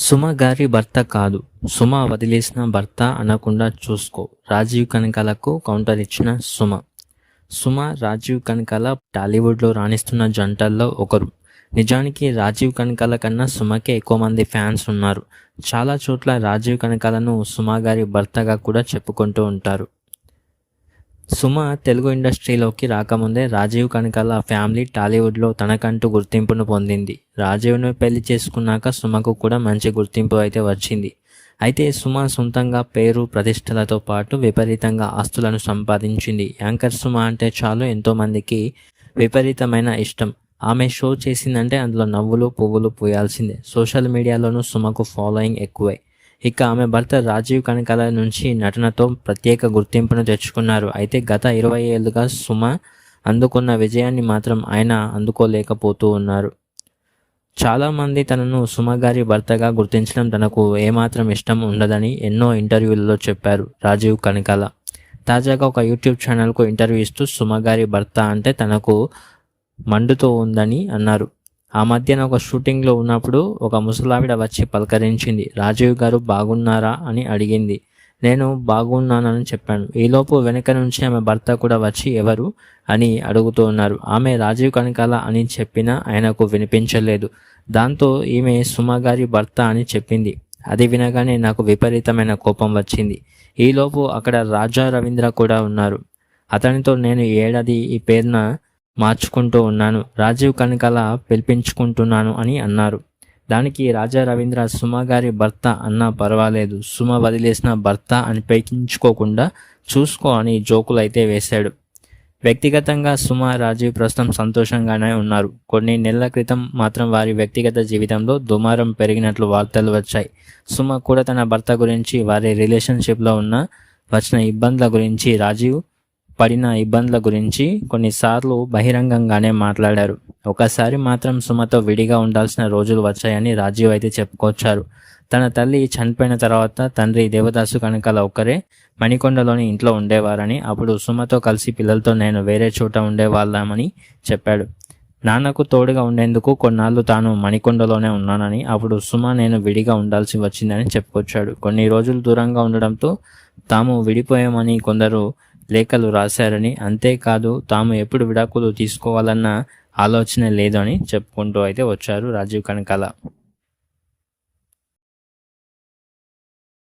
సుమ గారి భర్త కాదు, సుమ వదిలేసిన భర్త అనకుండా చూసుకో. రాజీవ్ కనకాలకు కౌంటర్ ఇచ్చిన సుమ. సుమ, రాజీవ్ కనకాల టాలీవుడ్లో రాణిస్తున్న జంటల్లో ఒకరు. నిజానికి రాజీవ్ కనకాల కన్నా సుమకే ఎక్కువ మంది ఫ్యాన్స్ ఉన్నారు. చాలా చోట్ల రాజీవ్ కనకాలను సుమ గారి భర్తగా కూడా చెప్పుకుంటూ ఉంటారు. సుమ తెలుగు ఇండస్ట్రీలోకి రాకముందే రాజీవ్ కనకాల ఫ్యామిలీ టాలీవుడ్లో తనకంటూ గుర్తింపును పొందింది. రాజీవ్ను పెళ్లి చేసుకున్నాక సుమకు కూడా మంచి గుర్తింపు అయితే వచ్చింది. అయితే సుమ సొంతంగా పేరు ప్రతిష్టలతో పాటు విపరీతంగా ఆస్తులను సంపాదించింది. యాంకర్ సుమ అంటే చాలు ఎంతోమందికి విపరీతమైన ఇష్టం. ఆమె షో చేసిందంటే అందులో నవ్వులు పువ్వులు పూయాల్సిందే. సోషల్ మీడియాలోనూ సుమకు ఫాలోయింగ్ ఎక్కువే. ఇక ఆమె భర్త రాజీవ్ కనకాల నుంచి నటనతో ప్రత్యేక గుర్తింపును తెచ్చుకున్నారు. అయితే గత 20 ఏళ్లుగా సుమ అందుకున్న విజయాన్ని మాత్రం ఆయన అందుకోలేకపోతూ ఉన్నారు. చాలామంది తనను సుమ గారి భర్తగా గుర్తించడం తనకు ఏమాత్రం ఇష్టం ఉండదని ఎన్నో ఇంటర్వ్యూలలో చెప్పారు రాజీవ్ కనకాల. తాజాగా ఒక యూట్యూబ్ ఛానల్కు ఇంటర్వ్యూ ఇస్తూ సుమ గారి భర్త అంటే తనకు మండుతూ ఉందని అన్నారు. ఆ మధ్యన ఒక షూటింగ్లో ఉన్నప్పుడు ఒక ముసలావిడ వచ్చి పలకరించింది. రాజీవ్ గారు బాగున్నారా అని అడిగింది. నేను బాగున్నానని చెప్పాను. ఈలోపు వెనక నుంచి ఆమె భర్త కూడా వచ్చి ఎవరు అని అడుగుతూ ఉన్నారు. ఆమె రాజీవ్ కనకాల అని చెప్పినా ఆయనకు వినిపించలేదు. దాంతో ఈమె సుమ గారి భర్త అని చెప్పింది. అది వినగానే నాకు విపరీతమైన కోపం వచ్చింది. ఈలోపు అక్కడ రాజా రవీంద్ర కూడా ఉన్నారు. అతనితో నేను ఏడాది ఈ పేరున మార్చుకుంటూ ఉన్నాను, రాజీవ్ కనకాల పిలిపించుకుంటున్నాను అని అన్నారు. దానికి రాజా రవీంద్ర సుమ గారి భర్త అన్నా పర్వాలేదు, సుమ వదిలేసిన భర్త అని పెంచుకోకుండా చూసుకో అని జోకులు అయితే వేశాడు. వ్యక్తిగతంగా సుమ, రాజీవ్ ప్రస్తుతం సంతోషంగానే ఉన్నారు. కొన్ని నెలల క్రితం మాత్రం వారి వ్యక్తిగత జీవితంలో దుమారం పెరిగినట్లు వార్తలు వచ్చాయి. సుమ కూడా తన భర్త గురించి, వారి రిలేషన్షిప్లో వచ్చిన ఇబ్బందుల గురించి, రాజీవ్ పడిన ఇబ్బందుల గురించి కొన్నిసార్లు బహిరంగంగానే మాట్లాడారు. ఒకసారి మాత్రం సుమతో విడిగా ఉండాల్సిన రోజులు వచ్చాయని రాజీవ్ అయితే చెప్పుకొచ్చారు. తన తల్లి చనిపోయిన తర్వాత తండ్రి దేవదాసు కనకాల ఒక్కరే మణికొండలోని ఇంట్లో ఉండేవారని, అప్పుడు సుమతో కలిసి పిల్లలతో నేను వేరే చోట ఉండేవాళ్ళమని చెప్పాడు. నాన్నకు తోడుగా ఉండేందుకు కొన్నాళ్ళు తాను మణికొండలోనే ఉన్నానని, అప్పుడు సుమ నేను విడిగా ఉండాల్సి వచ్చిందని చెప్పుకొచ్చాడు. కొన్ని రోజులు దూరంగా ఉండడంతో తాము విడిపోయామని కొందరు లేఖలు రాశారని, అంతేకాదు తాము ఎప్పుడు విడాకులు తీసుకోవాలన్న ఆలోచన లేదు అని చెప్పుకుంటూ అయితే వచ్చారు రాజీవ్ కనకాల.